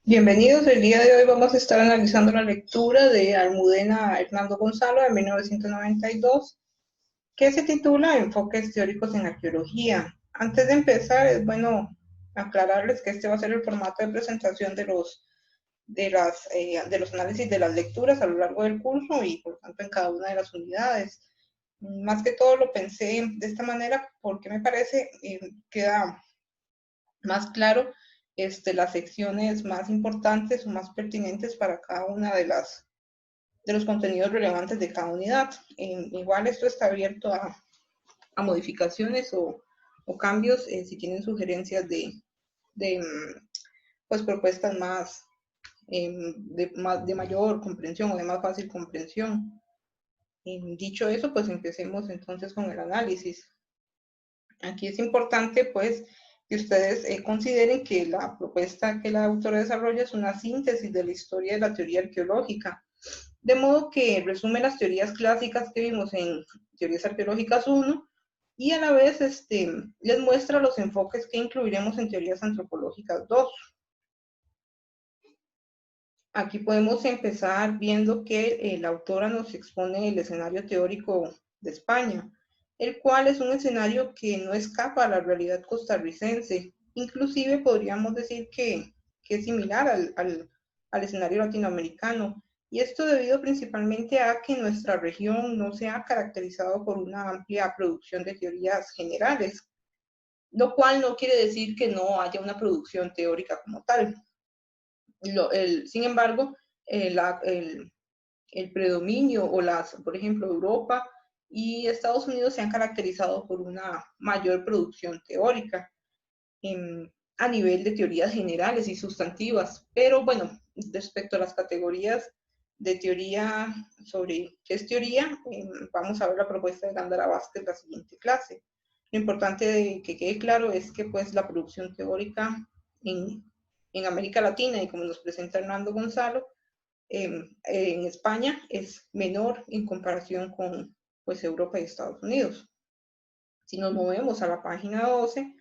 Bienvenidos, el día de hoy vamos a estar analizando la lectura de Almudena Hernando Gonzalo de 1992, que se titula Enfoques teóricos en arqueología. Antes de empezar, es bueno aclararles que este va a ser el formato de presentación de los análisis de las lecturas a lo largo del curso y por lo tanto en cada una de las unidades. Más que todo lo pensé de esta manera porque me parece queda más claro las secciones más importantes o más pertinentes para cada una de los contenidos relevantes de cada unidad. Igual esto está abierto a modificaciones o cambios si tienen sugerencias de pues propuestas de mayor comprensión o de más fácil comprensión. Dicho eso, pues empecemos entonces con el análisis. Aquí es importante pues que ustedes consideren que la propuesta que la autora desarrolla es una síntesis de la historia de la teoría arqueológica, de modo que resume las teorías clásicas que vimos en Teorías Arqueológicas 1 y a la vez les muestra los enfoques que incluiremos en Teorías Antropológicas 2. Aquí podemos empezar viendo que la autora nos expone el escenario teórico de España, el cual es un escenario que no escapa a la realidad costarricense. Inclusive podríamos decir que es similar al escenario latinoamericano. Y esto debido principalmente a que nuestra región no se ha caracterizado por una amplia producción de teorías generales, lo cual no quiere decir que no haya una producción teórica como tal. Sin embargo, el predominio o por ejemplo, Europa y Estados Unidos se han caracterizado por una mayor producción teórica a nivel de teorías generales y sustantivas. Pero bueno, respecto a las categorías de teoría sobre qué es teoría, vamos a ver la propuesta de Gándara Vázquez en la siguiente clase. Lo importante de que quede claro es que pues la producción teórica en, en América Latina y como nos presenta Hernando Gonzalo, en España es menor en comparación con pues, Europa y Estados Unidos. Si nos movemos a la página 12,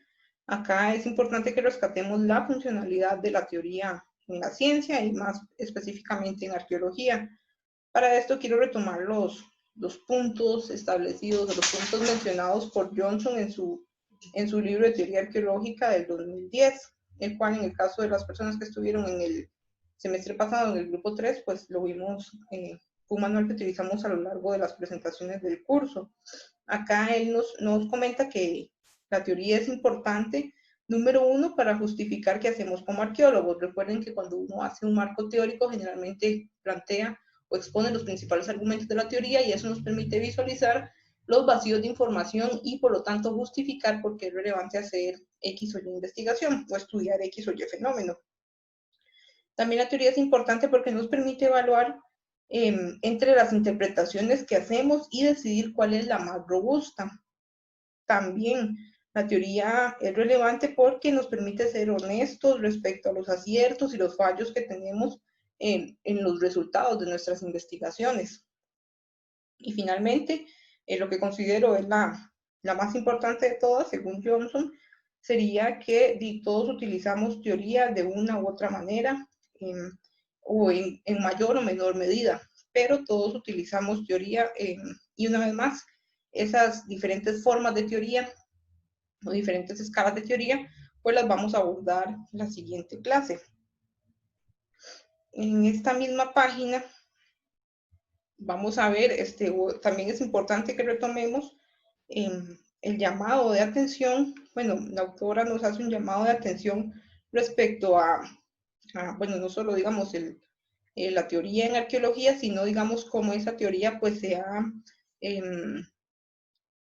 acá es importante que rescatemos la funcionalidad de la teoría en la ciencia y más específicamente en arqueología. Para esto quiero retomar los puntos establecidos, los puntos mencionados por Johnson en su libro de teoría arqueológica del 2010, el cual en el caso de las personas que estuvieron en el semestre pasado en el grupo 3, pues lo vimos, fue un manual que utilizamos a lo largo de las presentaciones del curso. Acá él nos comenta que la teoría es importante, número uno, para justificar qué hacemos como arqueólogos. Recuerden que cuando uno hace un marco teórico, generalmente plantea o expone los principales argumentos de la teoría y eso nos permite visualizar los vacíos de información y por lo tanto justificar por qué es relevante hacer X o Y investigación o estudiar X o Y fenómeno. También la teoría es importante porque nos permite evaluar entre las interpretaciones que hacemos y decidir cuál es la más robusta. También la teoría es relevante porque nos permite ser honestos respecto a los aciertos y los fallos que tenemos en los resultados de nuestras investigaciones. Y finalmente, lo que considero es la más importante de todas, según Johnson, sería que todos utilizamos teoría de una u otra manera o en mayor o menor medida, pero todos utilizamos teoría y una vez más, esas diferentes formas de teoría o diferentes escalas de teoría, pues las vamos a abordar en la siguiente clase. En esta misma página vamos a ver, también es importante que retomemos el llamado de atención. Bueno, la autora nos hace un llamado de atención respecto bueno, no solo digamos la teoría en arqueología, sino digamos cómo esa teoría pues se ha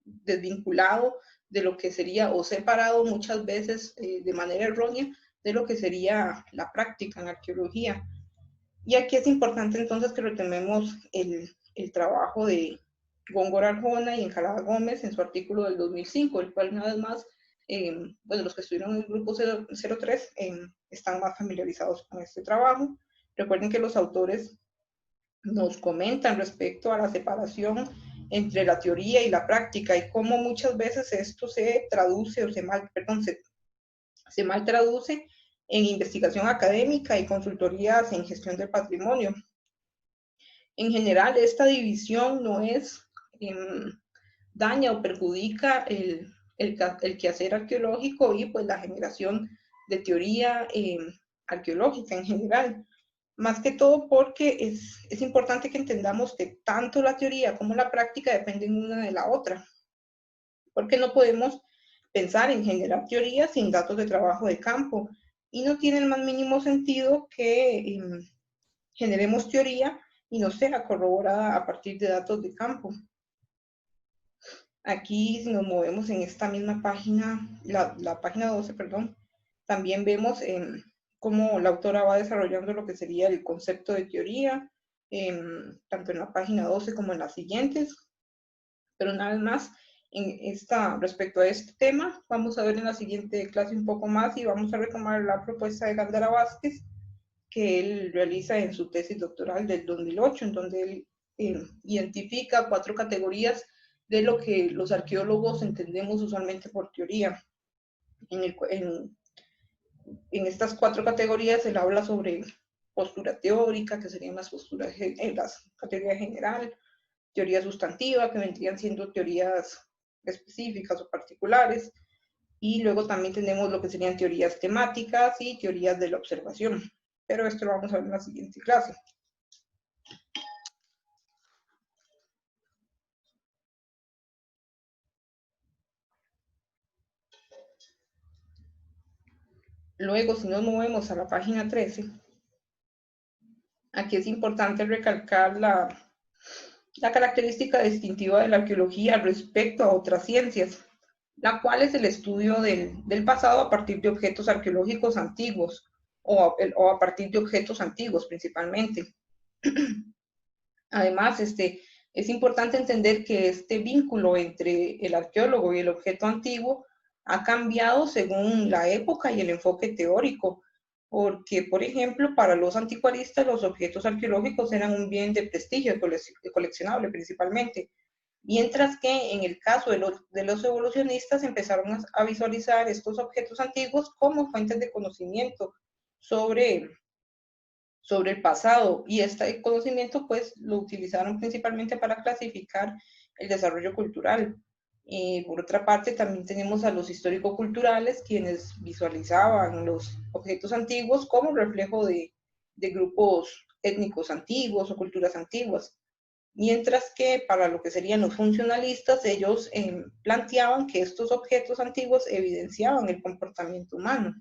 desvinculado de lo que sería o separado muchas veces de manera errónea de lo que sería la práctica en arqueología. Y aquí es importante entonces que retomemos el trabajo de Góngora Arjona y Encalada Gómez en su artículo del 2005, el cual una vez más, bueno, los que estuvieron en el grupo 03 están más familiarizados con este trabajo. Recuerden que los autores nos comentan respecto a la separación entre la teoría y la práctica y cómo muchas veces esto se traduce o se mal traduce en investigación académica y consultorías en gestión del patrimonio. En general, esta división no es daña o perjudica el quehacer arqueológico y pues la generación de teoría arqueológica en general. Más que todo porque es importante que entendamos que tanto la teoría como la práctica dependen una de la otra. Porque no podemos pensar en generar teoría sin datos de trabajo de campo. Y no tiene el más mínimo sentido que generemos teoría y no sea corroborada a partir de datos de campo. Aquí, si nos movemos en esta misma página, la página 12, perdón, también vemos cómo la autora va desarrollando lo que sería el concepto de teoría, tanto en la página 12 como en las siguientes. Pero una vez más, respecto a este tema, vamos a ver en la siguiente clase un poco más y vamos a retomar la propuesta de Gándara Vázquez que él realiza en su tesis doctoral del 2008, en donde él identifica 4 categorías de lo que los arqueólogos entendemos usualmente por teoría. En estas 4 categorías él habla sobre postura teórica, que serían las posturas en las categorías general, teoría sustantiva, que vendrían siendo teorías específicas o particulares, y luego también tenemos lo que serían teorías temáticas y teorías de la observación. Pero esto lo vamos a ver en la siguiente clase. Luego, si nos movemos a la página 13, aquí es importante recalcar la característica distintiva de la arqueología respecto a otras ciencias, la cual es el estudio del pasado a partir de objetos arqueológicos antiguos o a partir de objetos antiguos principalmente. Además, es importante entender que este vínculo entre el arqueólogo y el objeto antiguo ha cambiado según la época y el enfoque teórico, porque, por ejemplo, para los anticuaristas los objetos arqueológicos eran un bien de prestigio coleccionable principalmente, mientras que en el caso de los evolucionistas empezaron a visualizar estos objetos antiguos como fuentes de conocimiento sobre el pasado, y este conocimiento pues lo utilizaron principalmente para clasificar el desarrollo cultural. Por otra parte, también tenemos a los histórico-culturales, quienes visualizaban los objetos antiguos como reflejo de grupos étnicos antiguos o culturas antiguas. Mientras que para lo que serían los funcionalistas, ellos planteaban que estos objetos antiguos evidenciaban el comportamiento humano.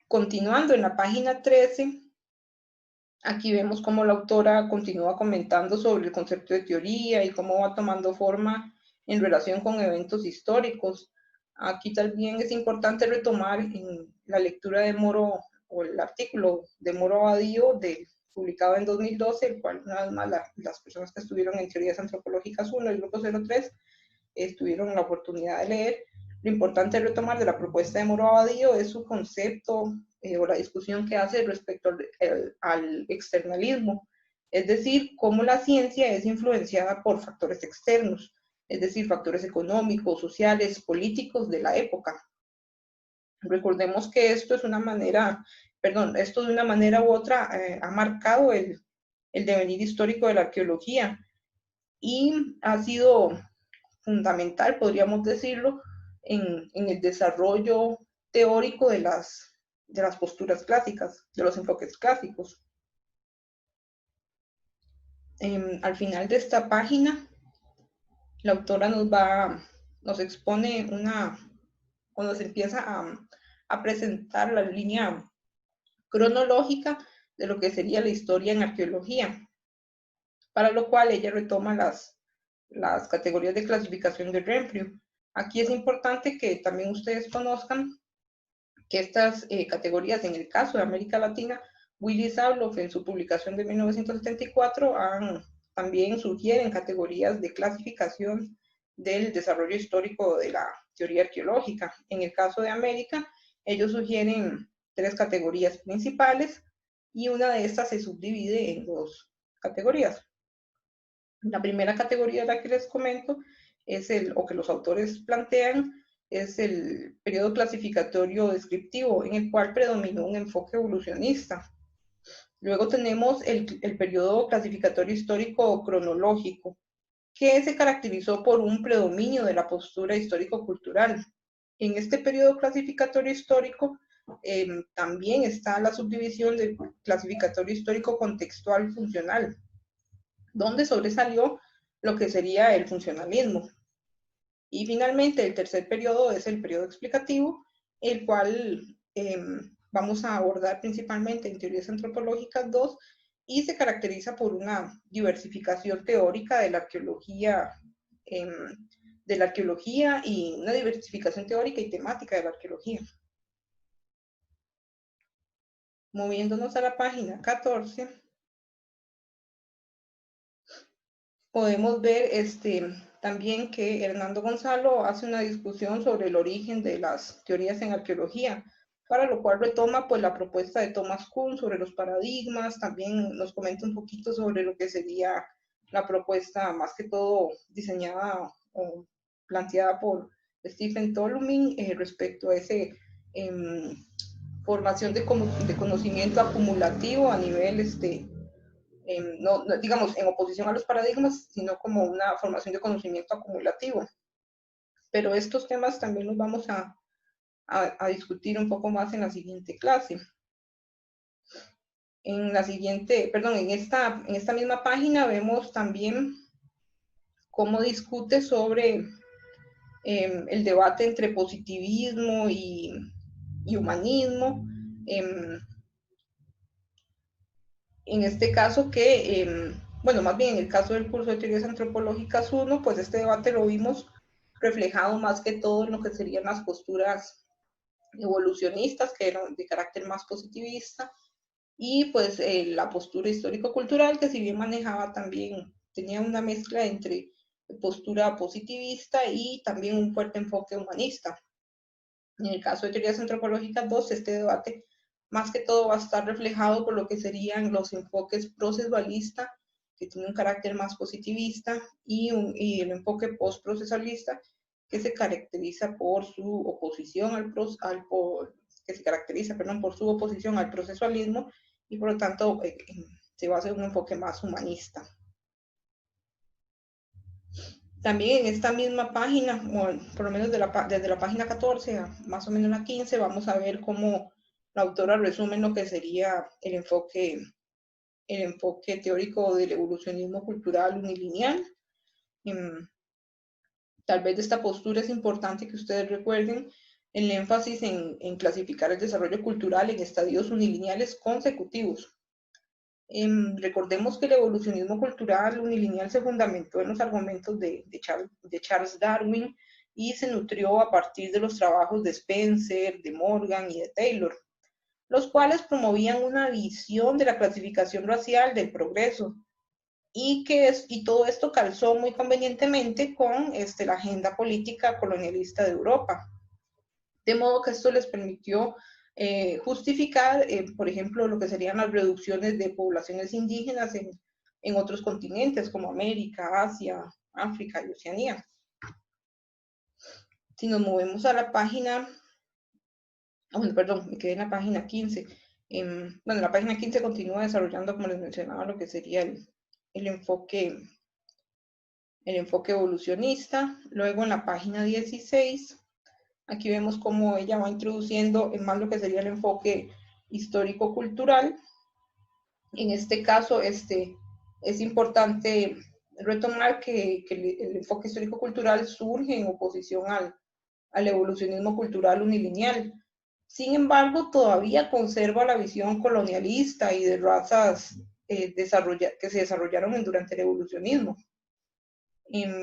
Continuando en la página 13, aquí vemos cómo la autora continúa comentando sobre el concepto de teoría y cómo va tomando forma en relación con eventos históricos. Aquí también es importante retomar en la lectura de Moro, o el artículo de Moro Abadío, publicado en 2012, el cual una vez más las personas que estuvieron en Teorías Antropológicas 1, el grupo 03, tuvieron la oportunidad de leer. Lo importante de retomar de la propuesta de Moro Abadío es su concepto o la discusión que hace respecto al externalismo, es decir, cómo la ciencia es influenciada por factores externos, es decir, factores económicos, sociales, políticos de la época. Recordemos que esto es una manera, esto de una manera u otra ha marcado el devenir histórico de la arqueología y ha sido fundamental, podríamos decirlo, en el desarrollo teórico de las posturas clásicas, de los enfoques clásicos. Al final de esta página, la autora nos expone cuando se empieza a presentar la línea cronológica de lo que sería la historia en arqueología, para lo cual ella retoma las categorías de clasificación de Renfrew. Aquí es importante que también ustedes conozcan que estas categorías, en el caso de América Latina, Willy Sabloff en su publicación de 1974 también sugieren categorías de clasificación del desarrollo histórico de la teoría arqueológica. En el caso de América, ellos sugieren 3 categorías principales y una de estas se subdivide en 2 categorías. La primera categoría de la que les comento es o que los autores plantean, es el periodo clasificatorio descriptivo, en el cual predominó un enfoque evolucionista. Luego tenemos el periodo clasificatorio histórico cronológico, que se caracterizó por un predominio de la postura histórico-cultural. En este periodo clasificatorio histórico también está la subdivisión del clasificatorio histórico contextual funcional, donde sobresalió lo que sería el funcionalismo. Y finalmente el tercer periodo es el periodo explicativo, el cual vamos a abordar principalmente en teorías antropológicas 2 y se caracteriza por una diversificación teórica de la arqueología y una diversificación teórica y temática de la arqueología. Moviéndonos a la página 14, podemos ver también que Hernando Gonzalo hace una discusión sobre el origen de las teorías en arqueología, para lo cual retoma pues la propuesta de Thomas Kuhn sobre los paradigmas, también nos comenta un poquito sobre lo que sería la propuesta más que todo diseñada o planteada por Stephen Tulowitzki respecto a ese formación de conocimiento acumulativo a nivel no, digamos, en oposición a los paradigmas, sino como una formación de conocimiento acumulativo. Pero estos temas también los vamos a discutir un poco más en la siguiente clase. En la siguiente, perdón, en esta misma página vemos también cómo discute sobre el debate entre positivismo y humanismo. En este caso bueno, más bien en el caso del curso de teorías antropológicas 1, pues este debate lo vimos reflejado más que todo en lo que serían las posturas evolucionistas, que eran de carácter más positivista, y pues la postura histórico-cultural, que si bien manejaba también, tenía una mezcla entre postura positivista y también un fuerte enfoque humanista. En el caso de teorías antropológicas 2, este debate más que todo va a estar reflejado por lo que serían los enfoques procesualista, que tiene un carácter más positivista, y el enfoque postprocesualista, que se caracteriza por su oposición que se caracteriza, perdón, por su oposición al procesualismo, y por lo tanto se va a hacer un enfoque más humanista. También en esta misma página, bueno, por lo menos desde la página 14 a más o menos la 15, vamos a ver cómo la autora resume lo que sería el enfoque teórico del evolucionismo cultural unilineal. Tal vez de esta postura es importante que ustedes recuerden el énfasis en clasificar el desarrollo cultural en estadios unilineales consecutivos. Recordemos que el evolucionismo cultural unilineal se fundamentó en los argumentos de Charles Darwin y se nutrió a partir de los trabajos de Spencer, de Morgan y de Taylor, los cuales promovían una visión de la clasificación racial del progreso, y todo esto calzó muy convenientemente con la agenda política colonialista de Europa. De modo que esto les permitió justificar, por ejemplo, lo que serían las reducciones de poblaciones indígenas en otros continentes como América, Asia, África y Oceanía. Si nos movemos a la página, bueno, perdón, me quedé en la página 15. Bueno, la página 15 continúa desarrollando, como les mencionaba, lo que sería el enfoque evolucionista. Luego en la página 16, aquí vemos cómo ella va introduciendo en más lo que sería el enfoque histórico-cultural. En este caso, es importante retomar que el enfoque histórico-cultural surge en oposición al evolucionismo cultural unilineal. Sin embargo, todavía conserva la visión colonialista y de razas que se desarrollaron durante el evolucionismo.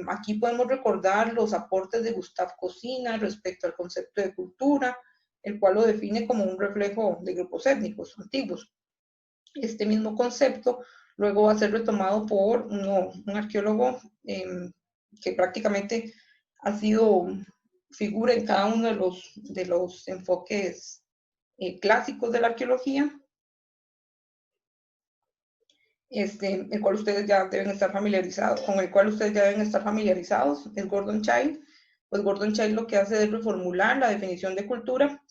Aquí podemos recordar los aportes de Gustave Cousinet respecto al concepto de cultura, el cual lo define como un reflejo de grupos étnicos antiguos. Este mismo concepto luego va a ser retomado por un arqueólogo que prácticamente ha sido figura en cada uno de los enfoques clásicos de la arqueología, el cual ustedes ya deben estar familiarizados, con el cual ustedes ya deben estar familiarizados, es Gordon Childe, Pues Gordon Child lo que hace es reformular la definición de cultura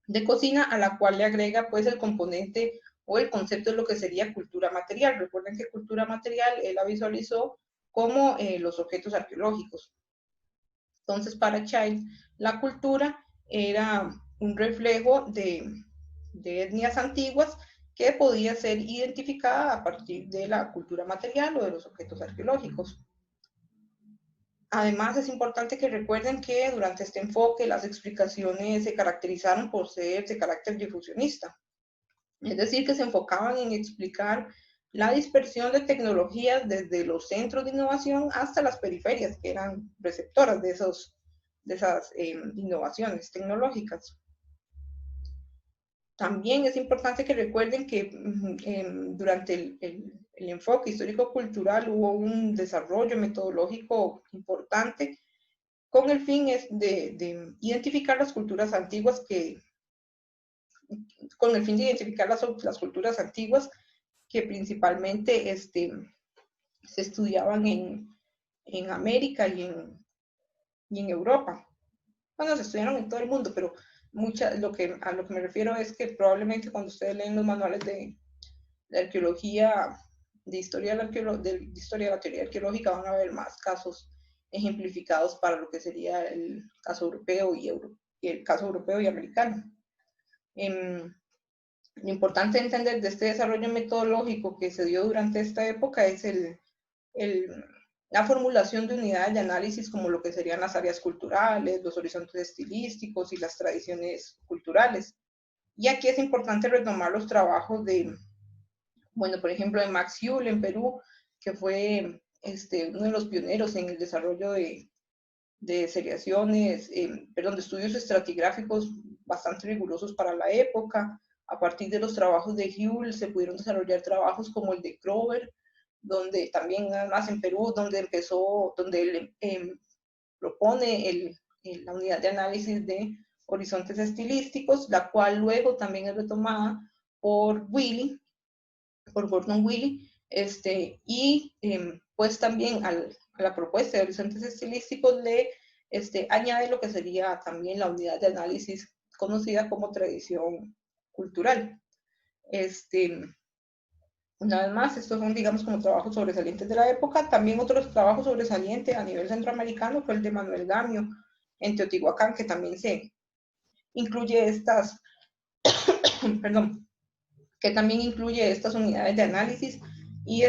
de cocina, a la cual le agrega pues el componente o el concepto de lo que sería cultura material. Recuerden que cultura material él la visualizó como los objetos arqueológicos. Entonces, para Child, la cultura era un reflejo de etnias antiguas que podía ser identificada a partir de la cultura material o de los objetos arqueológicos. Además, es importante que recuerden que durante este enfoque las explicaciones se caracterizaron por ser de carácter difusionista, es decir, que se enfocaban en explicar la dispersión de tecnologías desde los centros de innovación hasta las periferias, que eran receptoras de esas innovaciones tecnológicas. También es importante que recuerden que durante el enfoque histórico-cultural hubo un desarrollo metodológico importante con el fin de identificar las culturas antiguas con el fin de identificar las culturas antiguas que principalmente se estudiaban en América y en Europa. Bueno, se estudiaron en todo el mundo, pero a lo que me refiero es que probablemente cuando ustedes leen los manuales de arqueología, de historia de la teoría arqueológica, van a ver más casos ejemplificados para lo que sería el caso europeo y el caso europeo y americano. Lo importante de entender de este desarrollo metodológico que se dio durante esta época es la formulación de unidades de análisis como lo que serían las áreas culturales, los horizontes estilísticos y las tradiciones culturales. Y aquí es importante retomar los trabajos bueno, por ejemplo, de Max Hull en Perú, que fue uno de los pioneros en el desarrollo de seriaciones, de estudios estratigráficos bastante rigurosos para la época. A partir de los trabajos de Hull se pudieron desarrollar trabajos como el de Kroeber, donde también, además en Perú, donde él propone la unidad de análisis de horizontes estilísticos, la cual luego también es retomada por Gordon Willie, y pues también a la propuesta de horizontes estilísticos le añade lo que sería también la unidad de análisis conocida como tradición cultural. Una vez más, estos son, digamos, como trabajos sobresalientes de la época. También otros trabajos sobresalientes a nivel centroamericano fue el de Manuel Gamio en Teotihuacán, que también se incluye perdón, que también incluye estas unidades de análisis y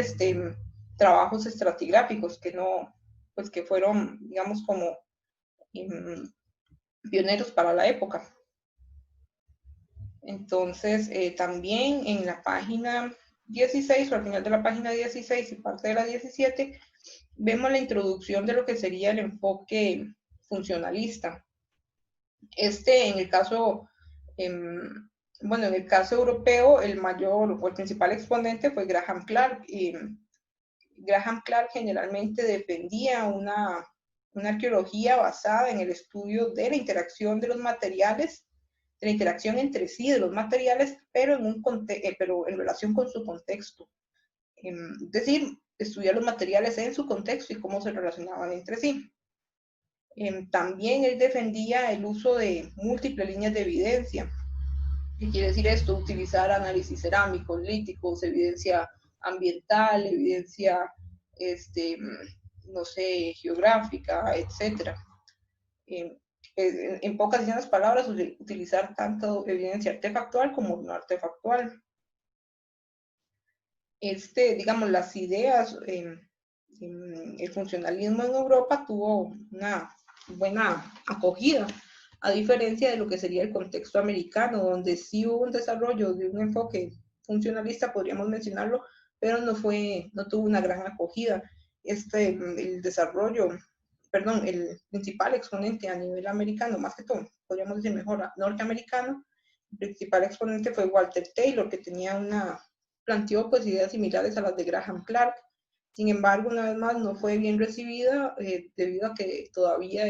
trabajos estratigráficos que fueron, digamos, como pioneros para la época. Entonces, también en la página 16, o al final de la página 16 y parte de la 17, vemos la introducción de lo que sería el enfoque funcionalista. En el caso, en el caso europeo, el mayor o el principal exponente fue Graham Clark. Graham Clark generalmente defendía una arqueología basada en el estudio de la interacción de los materiales, de la interacción entre sí de los materiales, pero en relación con su contexto. Es decir, estudiar los materiales en su contexto y cómo se relacionaban entre sí. También él defendía el uso de múltiples líneas de evidencia. ¿Qué quiere decir esto? Utilizar análisis cerámicos, líticos, evidencia ambiental, evidencia, no sé, geográfica, etc. En pocas y llanas palabras, utilizar tanto evidencia artefactual como no artefactual. Digamos, las ideas, el funcionalismo en Europa tuvo una buena acogida, a diferencia de lo que sería el contexto americano, donde sí hubo un desarrollo de un enfoque funcionalista, podríamos mencionarlo, pero no tuvo una gran acogida. El principal exponente a nivel americano, más que todo, podríamos decir mejor norteamericano, el principal exponente fue Walter Taylor, que planteó pues ideas similares a las de Graham Clark. Sin embargo, una vez más, no fue bien recibida debido a que todavía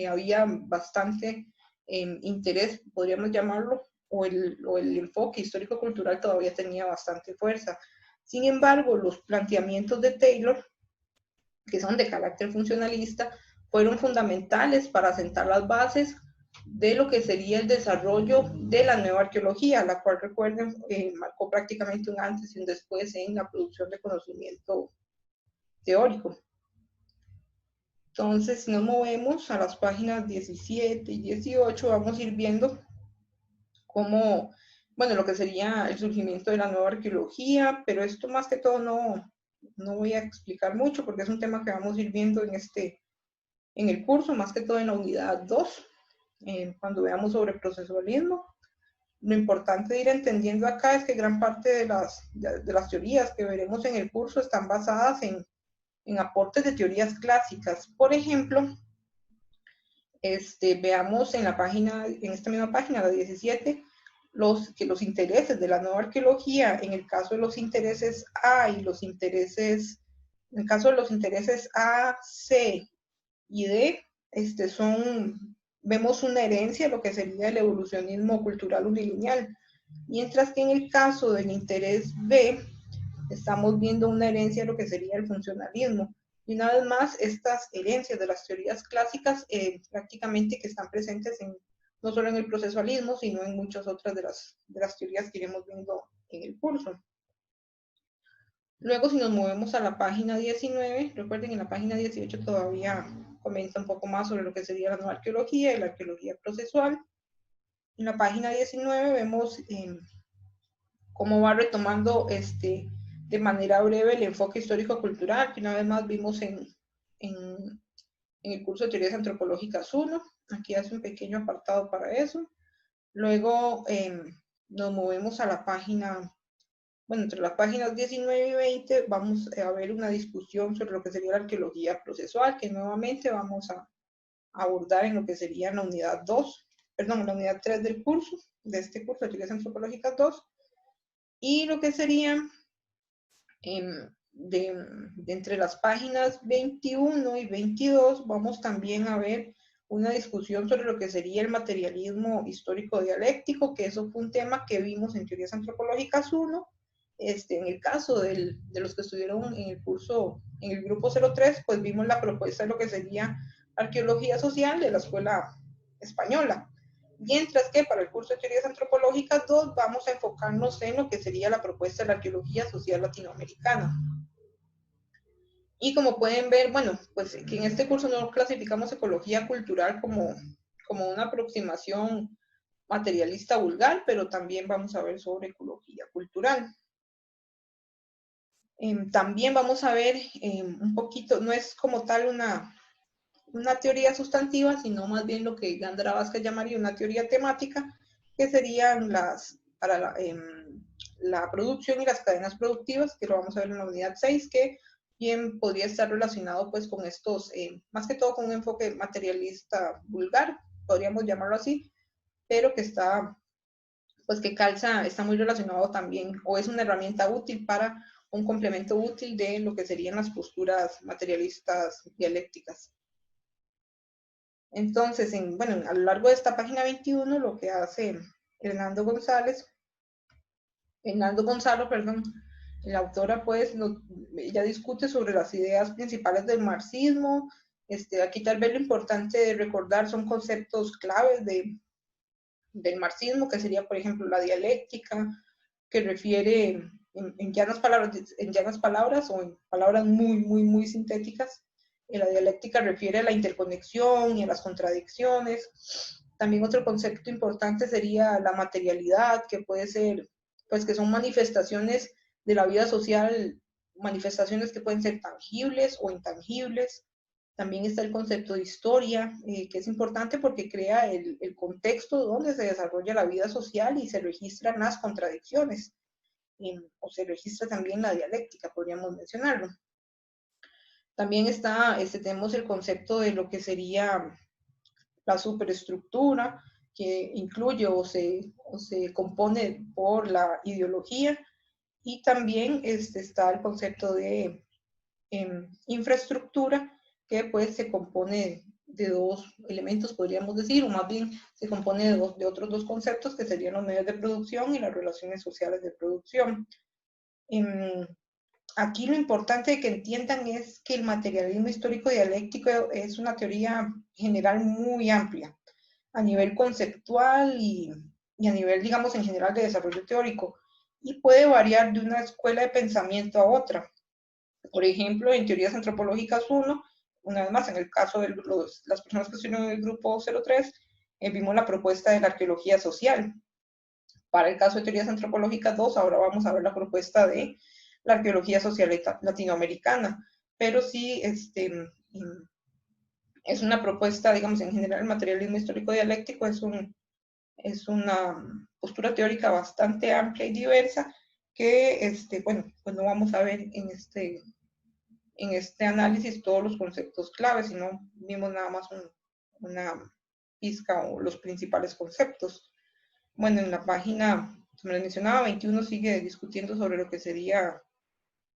había bastante interés, podríamos llamarlo, o el enfoque histórico-cultural todavía tenía bastante fuerza. Sin embargo, los planteamientos de Taylor, que son de carácter funcionalista, fueron fundamentales para sentar las bases de lo que sería el desarrollo de la nueva arqueología, la cual, recuerden, marcó prácticamente un antes y un después en la producción de conocimiento teórico. Entonces, si nos movemos a las páginas 17 y 18, vamos a ir viendo cómo, bueno, lo que sería el surgimiento de la nueva arqueología, pero esto más que todo no voy a explicar mucho porque es un tema que vamos a ir viendo en el curso, más que todo en la unidad 2, cuando veamos sobre procesualismo. Lo importante de ir entendiendo acá es que gran parte de las teorías que veremos en el curso están basadas en aportes de teorías clásicas. Por ejemplo, veamos en esta misma página, la 17, los intereses de la nueva arqueología, en el caso de los intereses A y en el caso de los intereses A, C y D, vemos una herencia, lo que sería el evolucionismo cultural unilineal, mientras que en el caso del interés B, estamos viendo una herencia de lo que sería el funcionalismo. Y una vez más, estas herencias de las teorías clásicas prácticamente que están presentes no solo en el procesualismo, sino en muchas otras de las teorías que iremos viendo en el curso. Luego, si nos movemos a la página 19, recuerden, en la página 18 todavía comenta un poco más sobre lo que sería la nueva arqueología y la arqueología procesual. En la página 19 vemos cómo va retomando de manera breve el enfoque histórico-cultural, que una vez más vimos en el curso de Teorías Antropológicas 1. Aquí hace un pequeño apartado para eso. Luego nos movemos a la página, bueno, entre las páginas 19 y 20 vamos a ver una discusión sobre lo que sería la arqueología procesual, que nuevamente vamos a abordar en lo que sería la unidad 2, perdón, la unidad 3 del curso, de este curso de Teorías Antropológicas 2. Y lo que sería de entre las páginas 21 y 22 vamos también a ver una discusión sobre lo que sería el materialismo histórico dialéctico, que eso fue un tema que vimos en Teorías Antropológicas 1. En el caso de los que estuvieron en el curso, en el grupo 03, pues vimos la propuesta de lo que sería arqueología social de la escuela española. Mientras que para el curso de Teorías Antropológicas 2 vamos a enfocarnos en lo que sería la propuesta de la arqueología social latinoamericana. Y como pueden ver, bueno, pues que en este curso no clasificamos ecología cultural como una aproximación materialista vulgar, pero también vamos a ver sobre ecología cultural. También vamos a ver un poquito, no es como tal una teoría sustantiva, sino más bien lo que Gandara Vázquez llamaría una teoría temática, que serían para la producción y las cadenas productivas, que lo vamos a ver en la unidad 6, que bien podría estar relacionado pues con estos, más que todo con un enfoque materialista vulgar, podríamos llamarlo así, pero que está, pues que calza, está muy relacionado también, o es una herramienta útil para un complemento útil de lo que serían las posturas materialistas dialécticas. Entonces, a lo largo de esta página 21, lo que hace Hernando Gonzalo, la autora, pues, ella discute sobre las ideas principales del marxismo. Aquí tal vez lo importante de recordar son conceptos claves del marxismo, que sería, por ejemplo, la dialéctica, que refiere, en llanas palabras o en palabras muy, muy, muy sintéticas, la dialéctica refiere a la interconexión y a las contradicciones. También otro concepto importante sería la materialidad, que puede ser, pues que son manifestaciones de la vida social, manifestaciones que pueden ser tangibles o intangibles. También está el concepto de historia, que es importante porque crea el contexto donde se desarrolla la vida social y se registran las contradicciones, o se registra también la dialéctica, podríamos mencionarlo. También tenemos el concepto de lo que sería la superestructura, que incluye o se compone por la ideología, y también está el concepto de infraestructura, que pues se compone de dos elementos, podríamos decir, o más bien se compone de otros dos conceptos, que serían los medios de producción y las relaciones sociales de producción. aquí lo importante de que entiendan es que el materialismo histórico dialéctico es una teoría general muy amplia, a nivel conceptual y a nivel, digamos, en general de desarrollo teórico, y puede variar de una escuela de pensamiento a otra. Por ejemplo, en teorías antropológicas 1, una vez más, en el caso de las personas que estuvieron en el grupo 03, vimos la propuesta de la arqueología social. Para el caso de teorías antropológicas 2, ahora vamos a ver la propuesta de la arqueología social latinoamericana. Pero sí, es una propuesta, digamos, en general, el materialismo histórico dialéctico es una postura teórica bastante amplia y diversa que, bueno, pues no vamos a ver en este análisis todos los conceptos claves, sino vimos nada más una pizca o los principales conceptos. Bueno, en la página, como les mencionaba, 21 sigue discutiendo sobre lo que sería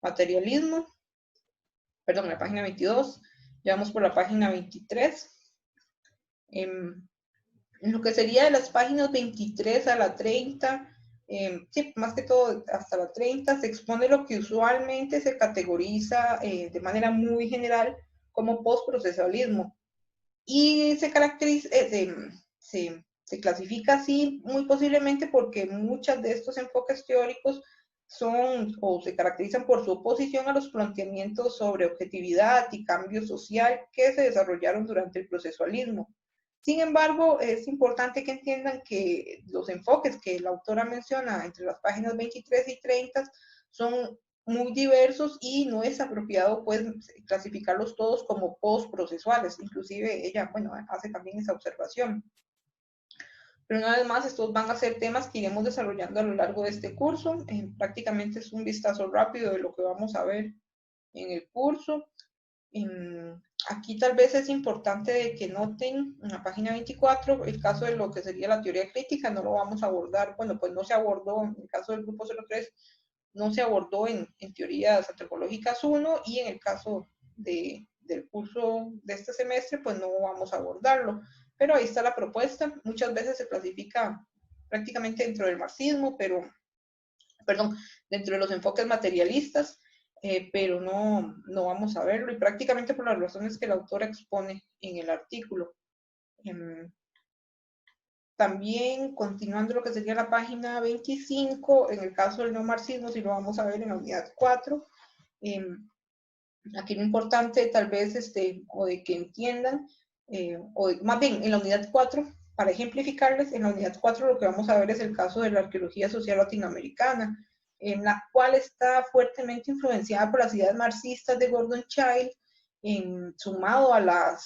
materialismo. Perdón, en la página 22, ya vamos por la página 23. En lo que sería de las páginas 23 a la 30, sí, más que todo hasta la 30, se expone lo que usualmente se categoriza de manera muy general como postprocesalismo. Y se caracteriza, se clasifica así muy posiblemente porque muchos de estos enfoques teóricos son o se caracterizan por su oposición a los planteamientos sobre objetividad y cambio social que se desarrollaron durante el procesualismo. Sin embargo, es importante que entiendan que los enfoques que la autora menciona entre las páginas 23 y 30 son muy diversos y no es apropiado pues clasificarlos todos como postprocesuales. Inclusive ella, bueno, hace también esa observación. Pero una vez más, estos van a ser temas que iremos desarrollando a lo largo de este curso. Prácticamente es un vistazo rápido de lo que vamos a ver en el curso. Aquí tal vez es importante de que noten en la página 24 el caso de lo que sería la teoría crítica, no lo vamos a abordar, bueno, pues no se abordó en el caso del grupo 03, no se abordó en teorías antropológicas 1 y en el caso del curso de este semestre, pues no vamos a abordarlo. Pero ahí está la propuesta. Muchas veces se clasifica prácticamente dentro del marxismo, pero, perdón, dentro de los enfoques materialistas, pero no vamos a verlo y prácticamente por las razones que la autora expone en el artículo. También, continuando lo que sería la página 25, en el caso del neomarxismo, si lo vamos a ver en la unidad 4, aquí lo importante tal vez, o de que entiendan, o más bien en la unidad 4, para ejemplificarles, en la unidad 4 lo que vamos a ver es el caso de la arqueología social latinoamericana, en la cual está fuertemente influenciada por las ideas marxistas de Gordon Childe, sumado a la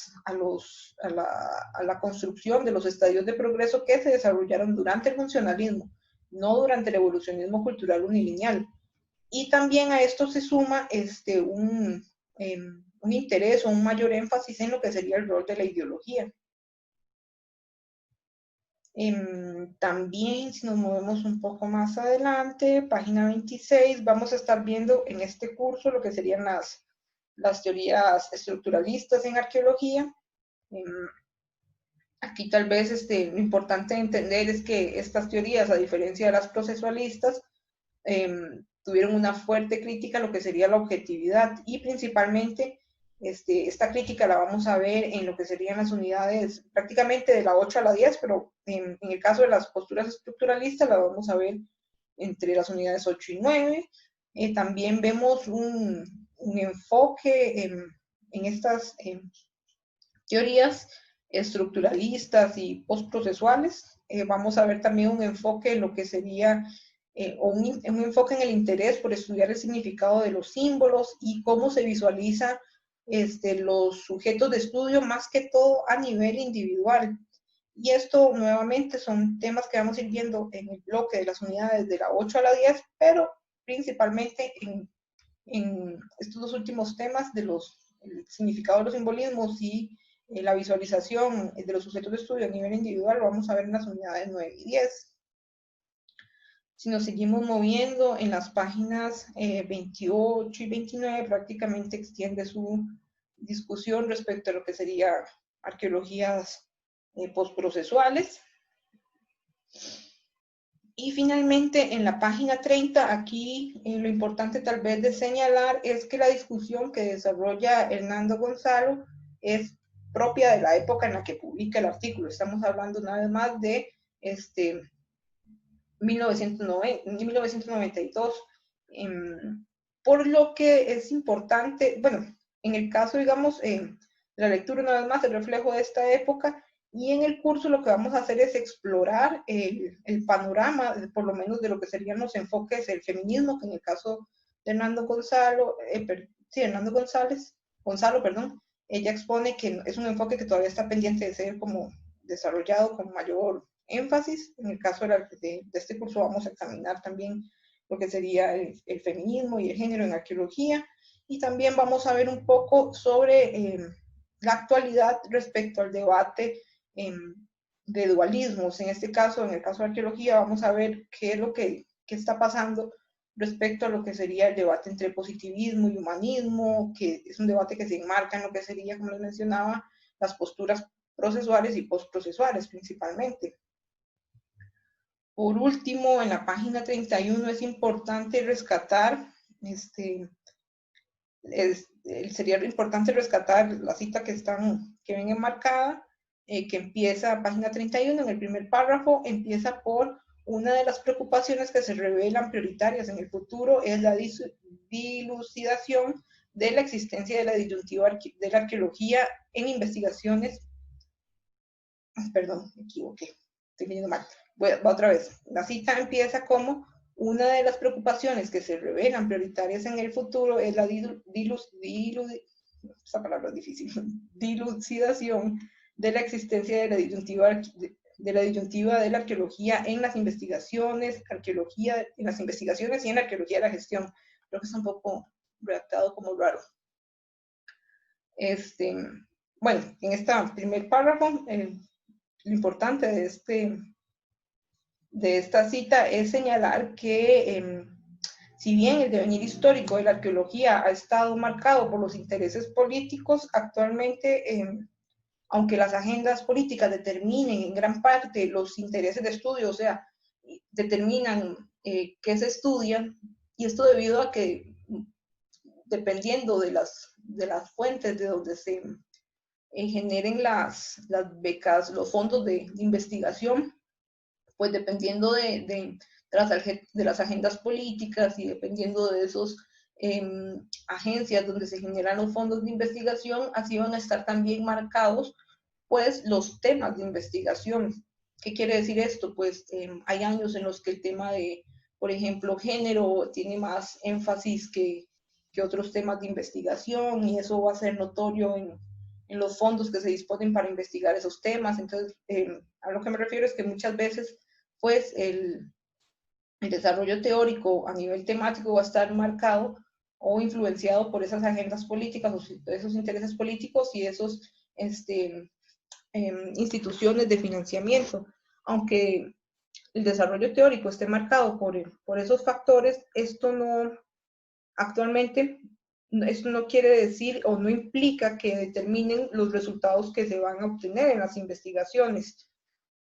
construcción de los estadios de progreso que se desarrollaron durante el funcionalismo, no durante el evolucionismo cultural unilineal. Y también a esto se suma un interés o un mayor énfasis en lo que sería el rol de la ideología. También, si nos movemos un poco más adelante, página 26, vamos a estar viendo en este curso lo que serían las teorías estructuralistas en arqueología. Aquí tal vez lo importante de entender es que estas teorías, a diferencia de las procesualistas, tuvieron una fuerte crítica a lo que sería la objetividad y principalmente esta crítica la vamos a ver en lo que serían las unidades prácticamente de la 8 a la 10, pero en el caso de las posturas estructuralistas la vamos a ver entre las unidades 8 y 9. También vemos un enfoque en estas teorías estructuralistas y postprocesuales. Vamos a ver también un enfoque en lo que sería o un enfoque en el interés por estudiar el significado de los símbolos y cómo se visualiza los sujetos de estudio, más que todo a nivel individual. Y esto nuevamente son temas que vamos a ir viendo en el bloque de las unidades de la 8 a la 10, pero principalmente en estos dos últimos temas de el significado de los simbolismos y la visualización de los sujetos de estudio a nivel individual, lo vamos a ver en las unidades 9 y 10. Si nos seguimos moviendo en las páginas 28 y 29, prácticamente extiende su discusión respecto a lo que sería arqueologías postprocesuales. Y finalmente, en la página 30, aquí lo importante tal vez de señalar es que la discusión que desarrolla Hernando Gonzalo es propia de la época en la que publica el artículo. Estamos hablando una vez más de 1992, por lo que es importante, bueno, en el caso, digamos, la lectura una vez más, el reflejo de esta época, y en el curso lo que vamos a hacer es explorar el panorama, por lo menos de lo que serían los enfoques del feminismo, que en el caso de Hernando Gonzalo, Hernando Gonzalo, perdón, ella expone que es un enfoque que todavía está pendiente de ser como desarrollado con mayor énfasis. En el caso de este curso vamos a examinar también lo que sería el feminismo y el género en arqueología, y también vamos a ver un poco sobre la actualidad respecto al debate de dualismos. En este caso, en el caso de arqueología, vamos a ver qué es lo que está pasando respecto a lo que sería el debate entre positivismo y humanismo, que es un debate que se enmarca en lo que sería, como les mencionaba, las posturas procesuales y postprocesuales principalmente. Por último, en la página 31 es importante rescatar, sería importante rescatar la cita que ven enmarcada, que empieza, página 31, en el primer párrafo, empieza por una de las preocupaciones que se revelan prioritarias en el futuro es la dilucidación de la existencia de la disyuntiva de la arqueología en investigaciones. Perdón, me equivoqué, estoy leyendo mal. Va otra vez. La cita empieza como una de las preocupaciones que se revelan prioritarias en el futuro es la esa palabra es difícil, dilucidación de la existencia de la disyuntiva de la arqueología en las investigaciones, en las investigaciones y en la arqueología de la gestión. Creo que es un poco redactado como raro. Bueno, en este primer párrafo, lo importante de esta cita es señalar que si bien el devenir histórico de la arqueología ha estado marcado por los intereses políticos, actualmente, aunque las agendas políticas determinen en gran parte los intereses de estudio, o sea, determinan qué se estudia, y esto debido a que, dependiendo de las fuentes de donde se generen las becas, los fondos de investigación, pues dependiendo de las agendas políticas y dependiendo de esos agencias donde se generan los fondos de investigación, así van a estar también marcados pues los temas de investigación. ¿Qué quiere decir esto? Pues hay años en los que el tema de, por ejemplo, género tiene más énfasis que otros temas de investigación, y eso va a ser notorio en los fondos que se disponen para investigar esos temas. Entonces, a lo que me refiero es que muchas veces pues el desarrollo teórico a nivel temático va a estar marcado o influenciado por esas agendas políticas, o esos intereses políticos y esos instituciones de financiamiento. Aunque el desarrollo teórico esté marcado por esos factores, actualmente, esto no quiere decir o no implica que determinen los resultados que se van a obtener en las investigaciones.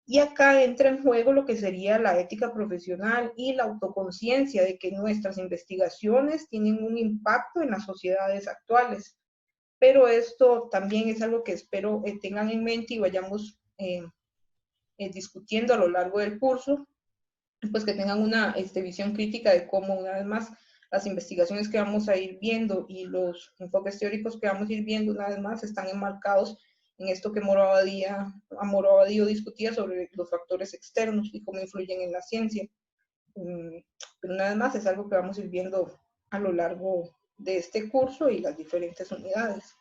Y acá entra en juego lo que sería la ética profesional y la autoconciencia de que nuestras investigaciones tienen un impacto en las sociedades actuales. Pero esto también es algo que espero tengan en mente y vayamos discutiendo a lo largo del curso, pues que tengan una visión crítica de cómo, una vez más, las investigaciones que vamos a ir viendo y los enfoques teóricos que vamos a ir viendo, una vez más, están enmarcados en esto que Moro Abadío discutía sobre los factores externos y cómo influyen en la ciencia. Pero una vez más es algo que vamos a ir viendo a lo largo de este curso y las diferentes unidades.